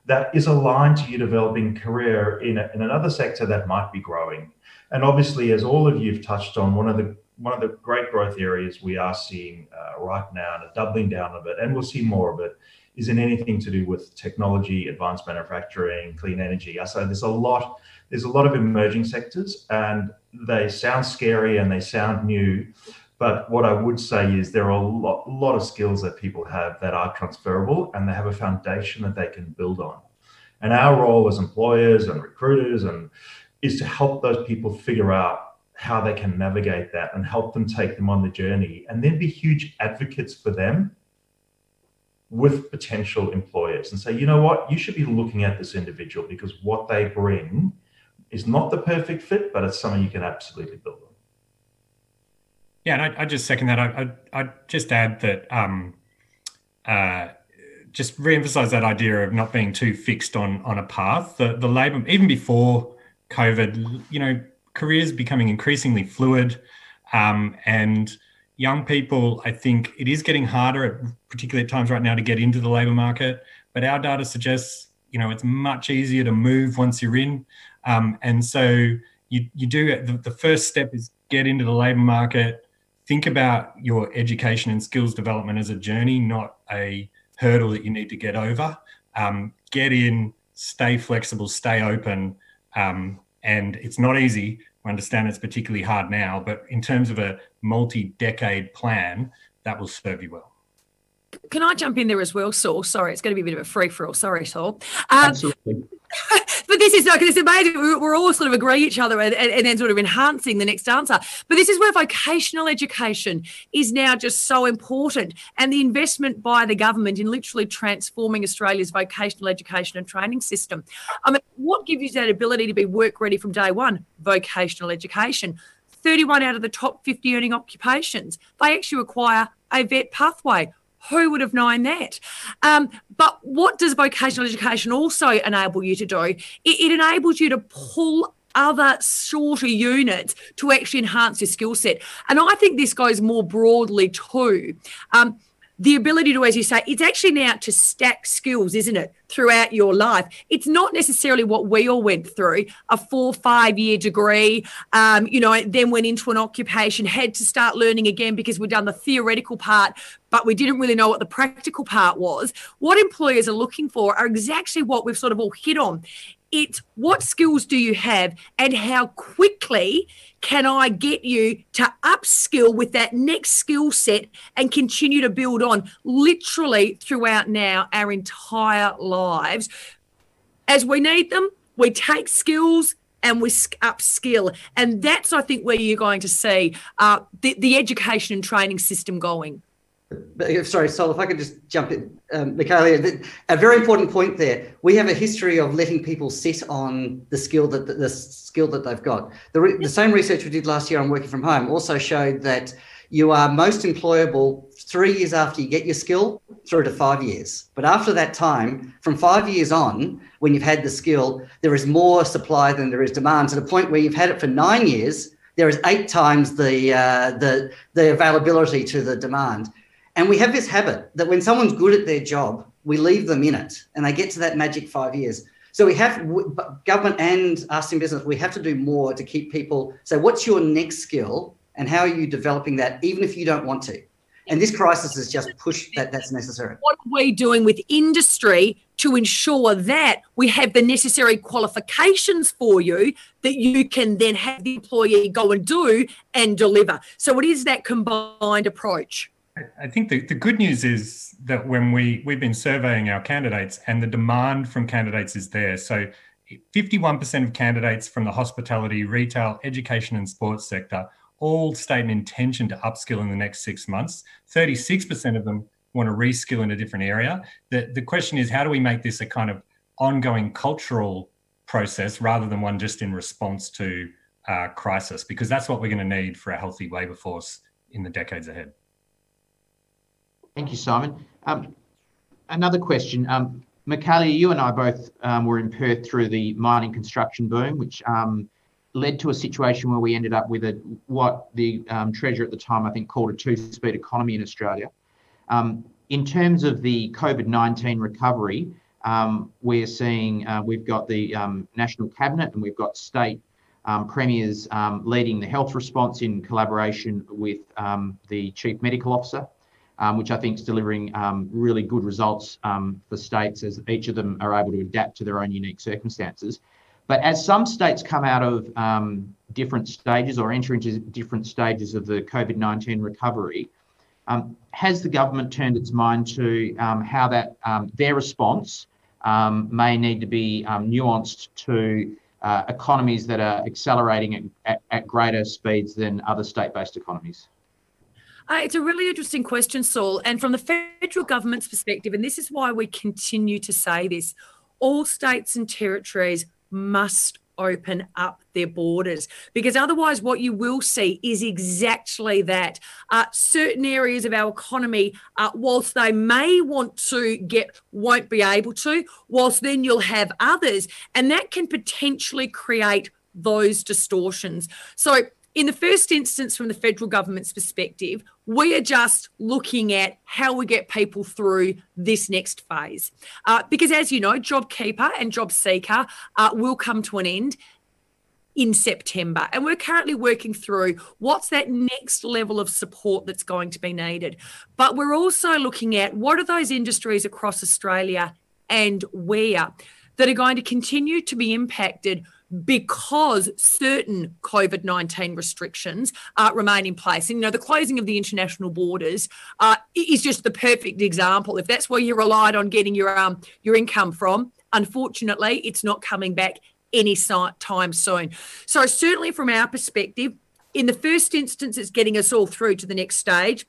that is aligned to your developing career in another sector that might be growing. And obviously, as all of you have touched on, one of the great growth areas we are seeing right now, and a doubling down of it, and we'll see more of it, is in anything to do with technology, advanced manufacturing, clean energy. So there's a lot of emerging sectors, and they sound scary and they sound new. But what I would say is there are a lot of skills that people have that are transferable, and they have a foundation that they can build on. And our role as employers and recruiters is to help those people figure out how they can navigate that and help them take them on the journey, and then be huge advocates for them with potential employers and say, you know what, you should be looking at this individual because what they bring is not the perfect fit, but it's something you can absolutely build on. Yeah, and I just second that. I'd just add that, just re-emphasize that idea of not being too fixed on a path. The labour, even before COVID, careers becoming increasingly fluid, and young people, I think it is getting harder, particularly at times right now, to get into the labour market. But our data suggests, it's much easier to move once you're in. And so you do, the first step is get into the labour market. Think about your education and skills development as a journey, not a hurdle that you need to get over. Get in, stay flexible, stay open. And it's not easy. I understand it's particularly hard now, but in terms of a multi-decade plan, that will serve you well. Can I jump in there as well, Saul? Sorry, it's going to be a bit of a free-for-all. Sorry, Saul. Absolutely. But this is not, because it's amazing. We're all sort of agree each other and then sort of enhancing the next answer. But this is where vocational education is now just so important, and the investment by the government in literally transforming Australia's vocational education and training system. I mean, what gives you that ability to be work ready from day one? Vocational education. 31 out of the top 50 earning occupations, they actually require a vet pathway. Who would have known that? But what does vocational education also enable you to do? It enables you to pull other shorter units to actually enhance your skill set. And I think this goes more broadly too. The ability to, as you say, it's actually now to stack skills, isn't it, throughout your life. It's not necessarily what we all went through, a 4-5 year degree, then went into an occupation, had to start learning again because we'd done the theoretical part, but we didn't really know what the practical part was. What employers are looking for are exactly what we've sort of all hit on. It's what skills do you have and how quickly can I get you to upskill with that next skill set and continue to build on literally throughout now our entire lives. As we need them, we take skills and we upskill. And that's, I think, where you're going to see the education and training system going. Sorry, Sol, if I could just jump in. Michaelia, a very important point there. We have a history of letting people sit on the skill that they've got. The same research we did last year on working from home also showed that you are most employable 3 years after you get your skill through to 5 years. But after that time, from 5 years on, when you've had the skill, there is more supply than there is demand, to the point where you've had it for 9 years, there is 8 times the availability to the demand. And we have this habit that when someone's good at their job, we leave them in it and they get to that magic 5 years. So we have, government and us in business, we have to do more to keep people, so what's your next skill and how are you developing that, even if you don't want to? And this crisis has just pushed that's necessary. What are we doing with industry to ensure that we have the necessary qualifications for you that you can then have the employee go and do and deliver? So it is that combined approach. I think the good news is that when we've been surveying our candidates and the demand from candidates is there. So 51% of candidates from the hospitality, retail, education and sports sector all state an intention to upskill in the next 6 months. 36% of them want to reskill in a different area. The question is, how do we make this a kind of ongoing cultural process rather than one just in response to crisis? Because that's what we're going to need for a healthy labour force in the decades ahead. Thank you, Simon. Another question. Michaelia, you and I both were in Perth through the mining construction boom, which led to a situation where we ended up with what the Treasurer at the time, I think, called a two-speed economy in Australia. In terms of the COVID-19 recovery, we're seeing we've got the National Cabinet and we've got state premiers leading the health response in collaboration with the Chief Medical Officer, which I think is delivering really good results for states as each of them are able to adapt to their own unique circumstances. But as some states come out of different stages or enter into different stages of the COVID-19 recovery, has the government turned its mind to how that their response may need to be nuanced to economies that are accelerating at greater speeds than other state-based economies? It's a really interesting question, Saul. And from the federal government's perspective, and this is why we continue to say this, all states and territories must open up their borders, because otherwise what you will see is exactly that. Certain areas of our economy, whilst they may want to won't be able to, whilst then you'll have others, and that can potentially create those distortions. So in the first instance, from the federal government's perspective, we are just looking at how we get people through this next phase. Because as you know, JobKeeper and JobSeeker will come to an end in September. And we're currently working through what's that next level of support that's going to be needed. But we're also looking at what are those industries across Australia and where that are going to continue to be impacted because certain COVID-19 restrictions remain in place. And, you know, the closing of the international borders is just the perfect example. If that's where you relied on getting your income from, unfortunately, it's not coming back any time soon. So certainly from our perspective, in the first instance, it's getting us all through to the next stage.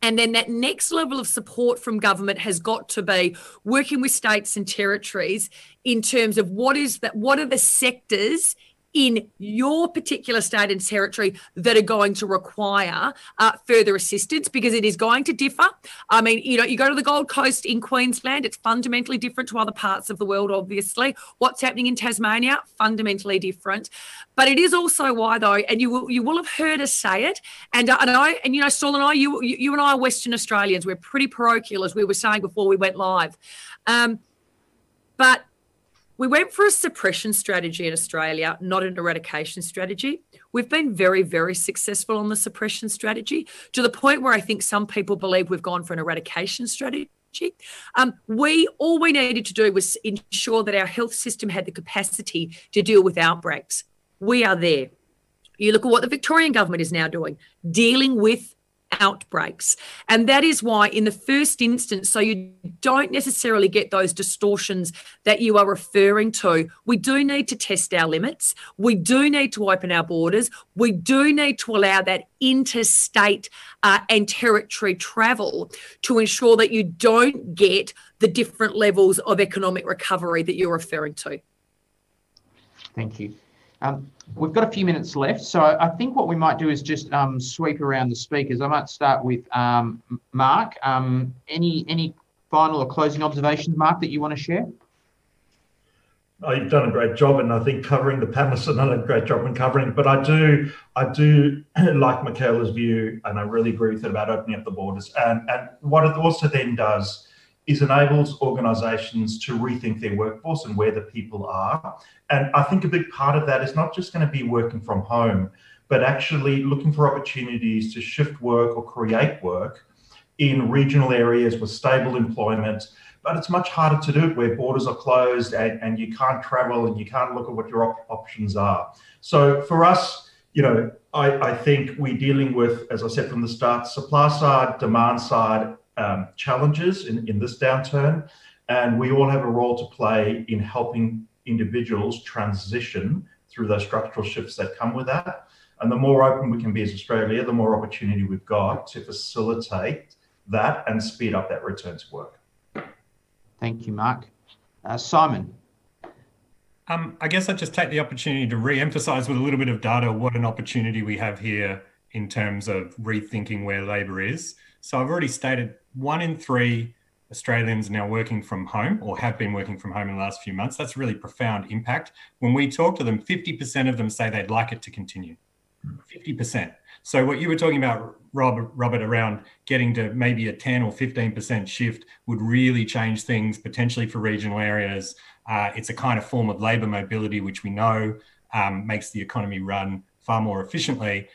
And then that next level of support from government has got to be working with states and territories in terms of what are the sectors in your particular state and territory that are going to require further assistance, because it is going to differ. I mean, you know, you go to the Gold Coast in Queensland, it's fundamentally different to other parts of the world, obviously. What's happening in Tasmania, fundamentally different. But it is also why, though, and you will have heard us say it, and you know, Saul and I, you and I are Western Australians. We're pretty parochial, as we were saying before we went live. But we went for a suppression strategy in Australia, not an eradication strategy. We've been very, very successful on the suppression strategy, to the point where I think some people believe we've gone for an eradication strategy. All we needed to do was ensure that our health system had the capacity to deal with outbreaks. We are there. You look at what the Victorian government is now doing, dealing with outbreaks. And that is why in the first instance, so you don't necessarily get those distortions that you are referring to, we do need to test our limits. We do need to open our borders. We do need to allow that interstate and territory travel to ensure that you don't get the different levels of economic recovery that you're referring to. Thank you. We've got a few minutes left, so I think what we might do is just sweep around the speakers. I might start with Mark. Any final or closing observations, Mark, that you want to share? Oh, you've done a great job, and I think covering the panelists have done a great job in covering. But I do like Michaelia's view, and I really agree with it about opening up the borders. And what it also then does is enables organisations to rethink their workforce and where the people are. And I think a big part of that is not just going to be working from home, but actually looking for opportunities to shift work or create work in regional areas with stable employment. But it's much harder to do it where borders are closed and you can't travel and you can't look at what your options are. So for us, you know, I think we're dealing with, as I said from the start, supply side, demand side, challenges in this downturn, and we all have a role to play in helping individuals transition through those structural shifts that come with that. And the more open we can be as Australia, the more opportunity we've got to facilitate that and speed up that return to work. Thank you, Mark. Simon. I guess I'd just take the opportunity to re-emphasise with a little bit of data what an opportunity we have here in terms of rethinking where labour is. So I've already stated 1 in 3 Australians now working from home or have been working from home in the last few months. That's a really profound impact. When we talk to them, 50% of them say they'd like it to continue. 50%. So what you were talking about, Robert, around getting to maybe a 10 or 15% shift would really change things potentially for regional areas. It's a kind of form of labour mobility, which we know makes the economy run far more efficiently.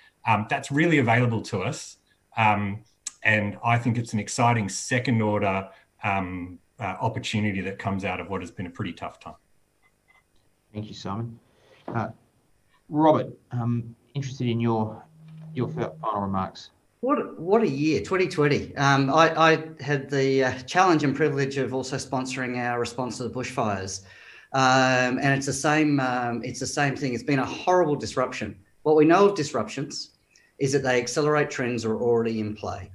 That's really available to us. And I think it's an exciting second order opportunity that comes out of what has been a pretty tough time. Thank you, Simon. Robert, interested in your final remarks. What a year, 2020. I had the challenge and privilege of also sponsoring our response to the bushfires. And it's the same thing. It's been a horrible disruption. What we know of disruptions is that they accelerate trends that are already in play.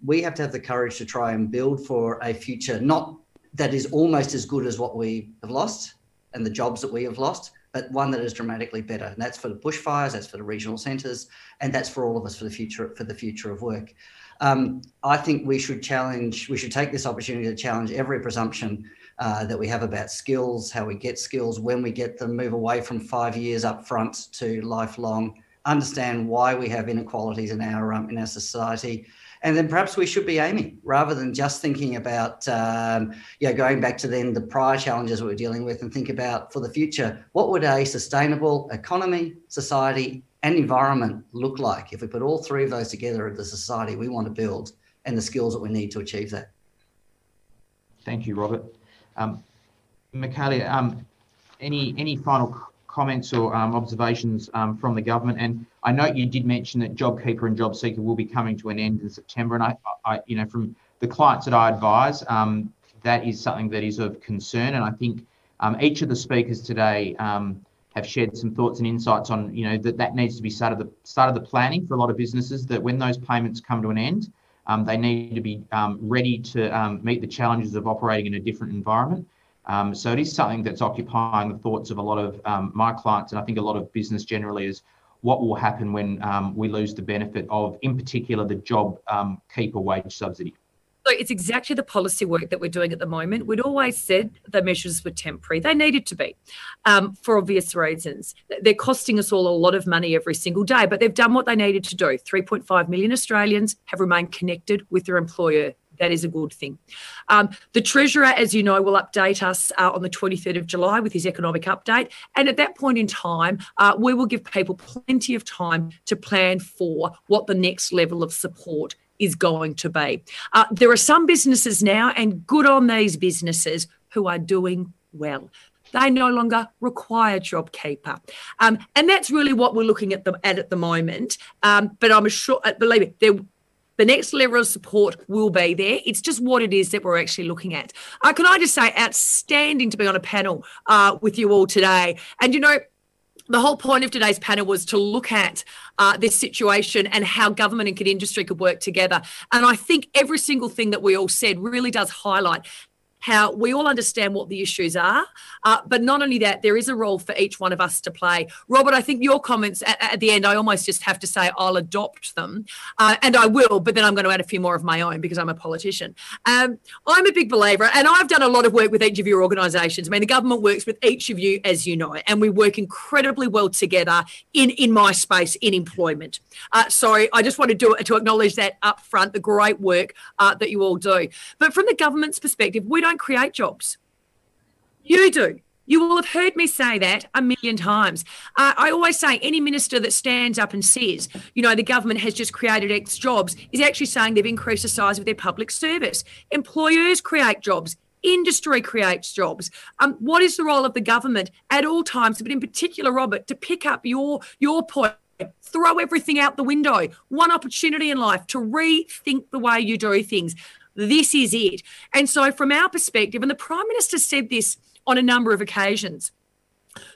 We have to have the courage to try and build for a future, not that is almost as good as what we have lost and the jobs that we have lost, but one that is dramatically better. And that's for the bushfires, that's for the regional centres, and that's for all of us for the future of work. I think we should take this opportunity to challenge every presumption that we have about skills, how we get skills, when we get them, move away from 5 years up front to lifelong, understand why we have inequalities in our society. And then perhaps we should be aiming, rather than just thinking about, going back to then the prior challenges we're dealing with, and think about for the future, what would a sustainable economy, society and environment look like if we put all 3 of those together at the society we want to build and the skills that we need to achieve that. Thank you, Robert. Michaelia, any final comments or observations from the government? And I note you did mention that JobKeeper and JobSeeker will be coming to an end in September. And I from the clients that I advise, that is something that is of concern. And I think each of the speakers today have shared some thoughts and insights on, that needs to be start of the planning for a lot of businesses, that when those payments come to an end, they need to be ready to meet the challenges of operating in a different environment. So it is something that's occupying the thoughts of a lot of my clients, and I think a lot of business generally, is what will happen when we lose the benefit of, in particular, the JobKeeper wage subsidy. So it's exactly the policy work that we're doing at the moment. We'd always said the measures were temporary. They needed to be, for obvious reasons. They're costing us all a lot of money every single day, but they've done what they needed to do. 3.5 million Australians have remained connected with their employer. That is a good thing. The Treasurer, as you know, will update us on the 23rd of July with his economic update. And at that point in time, we will give people plenty of time to plan for what the next level of support is going to be. There are some businesses now, and good on these businesses, who are doing well. They no longer require JobKeeper. And that's really what we're looking at the moment. But I'm sure, believe me, the next level of support will be there. It's just what it is that we're actually looking at. Can I just say, outstanding to be on a panel with you all today. And, the whole point of today's panel was to look at this situation and how government and industry could work together. And I think every single thing that we all said really does highlight how we all understand what the issues are. But not only that, there is a role for each one of us to play. Robert, I think your comments at the end, I almost just have to say I'll adopt them. And I will, but then I'm going to add a few more of my own because I'm a politician. I'm a big believer, and I've done a lot of work with each of your organisations. I mean, the government works with each of you, as you know, and we work incredibly well together in my space, in employment. So I just wanted to acknowledge that up front, the great work that you all do. But from the government's perspective, we don't create jobs. You do. You will have heard me say that a million times. I always say any minister that stands up and says, the government has just created X jobs is actually saying they've increased the size of their public service. Employers create jobs. Industry creates jobs. What is the role of the government at all times, but in particular, Robert, to pick up your point, throw everything out the window, one opportunity in life to rethink the way you do things. This is it. And so from our perspective, and the Prime Minister said this on a number of occasions.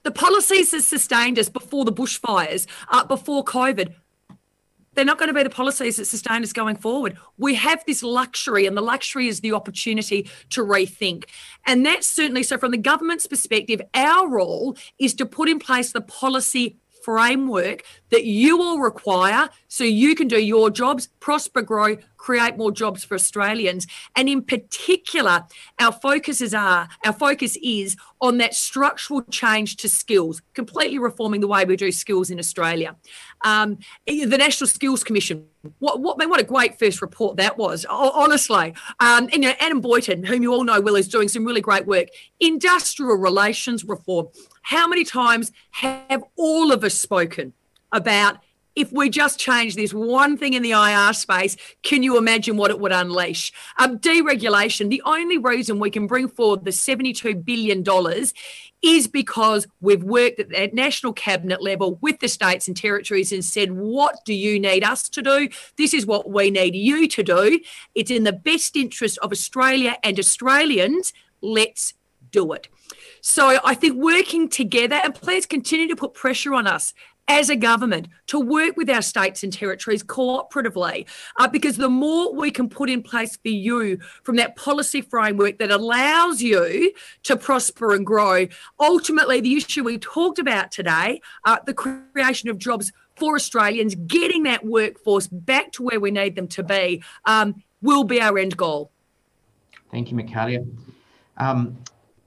The policies that sustained us before the bushfires, before COVID, they're not going to be the policies that sustain us going forward. We have this luxury, and the luxury is the opportunity to rethink. And that's certainly, so from the government's perspective, our role is to put in place the policy framework that you all require so you can do your jobs, prosper, grow, create more jobs for Australians. And in particular, our focus is on that structural change to skills, completely reforming the way we do skills in Australia. The National Skills Commission, what a great first report that was, honestly. And, you know, Adam Boyton, whom you all know well, is doing some really great work. Industrial relations reform. How many times have all of us spoken about, if we just change this one thing in the IR space, can you imagine what it would unleash? Deregulation, the only reason we can bring forward the $72 billion is because we've worked at that national cabinet level with the states and territories and said, what do you need us to do? This is what we need you to do. It's in the best interest of Australia and Australians. Let's do it. So I think working together, and please continue to put pressure on us as a government to work with our states and territories cooperatively, because the more we can put in place for you from that policy framework that allows you to prosper and grow, ultimately the issue we talked about today, the creation of jobs for Australians, getting that workforce back to where we need them to be, will be our end goal. Thank you, Michaelia.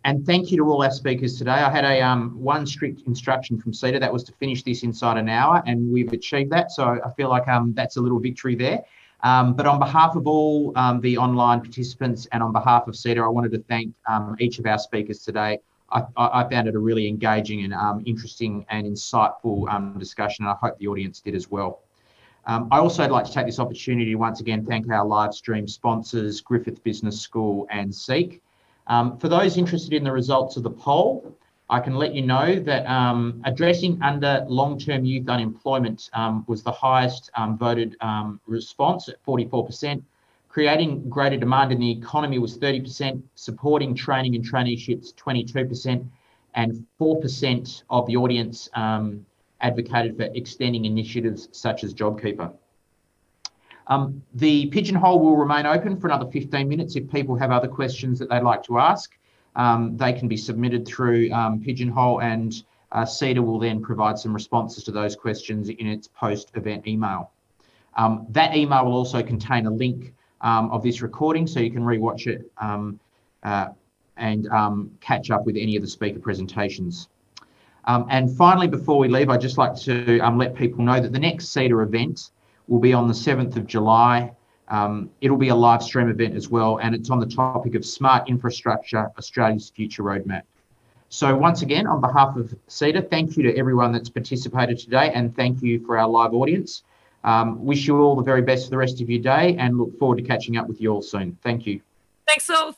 And thank you to all our speakers today. I had a one strict instruction from CEDA, that was to finish this inside an hour, and we've achieved that. So I feel like that's a little victory there. But on behalf of all the online participants and on behalf of CEDA, I wanted to thank each of our speakers today. I found it a really engaging and interesting and insightful discussion, and I hope the audience did as well. I also would like to take this opportunity to once again thank our live stream sponsors, Griffith Business School and SEEK. For those interested in the results of the poll, I can let you know that addressing under long-term youth unemployment was the highest voted response at 44%. Creating greater demand in the economy was 30%, supporting training and traineeships 22%, and 4% of the audience advocated for extending initiatives such as JobKeeper. The pigeonhole will remain open for another 15 minutes. If people have other questions that they'd like to ask, they can be submitted through Pigeonhole, and CEDA will then provide some responses to those questions in its post-event email. That email will also contain a link of this recording, so you can rewatch it and catch up with any of the speaker presentations. And finally, before we leave, I'd just like to let people know that the next CEDA event will be on the 7th of July. It'll be a live stream event as well, and it's on the topic of smart infrastructure, Australia's future roadmap. So once again, on behalf of CEDA, thank you to everyone that's participated today, and thank you for our live audience. Wish you all the very best for the rest of your day, and look forward to catching up with you all soon. Thank you. Thanks all.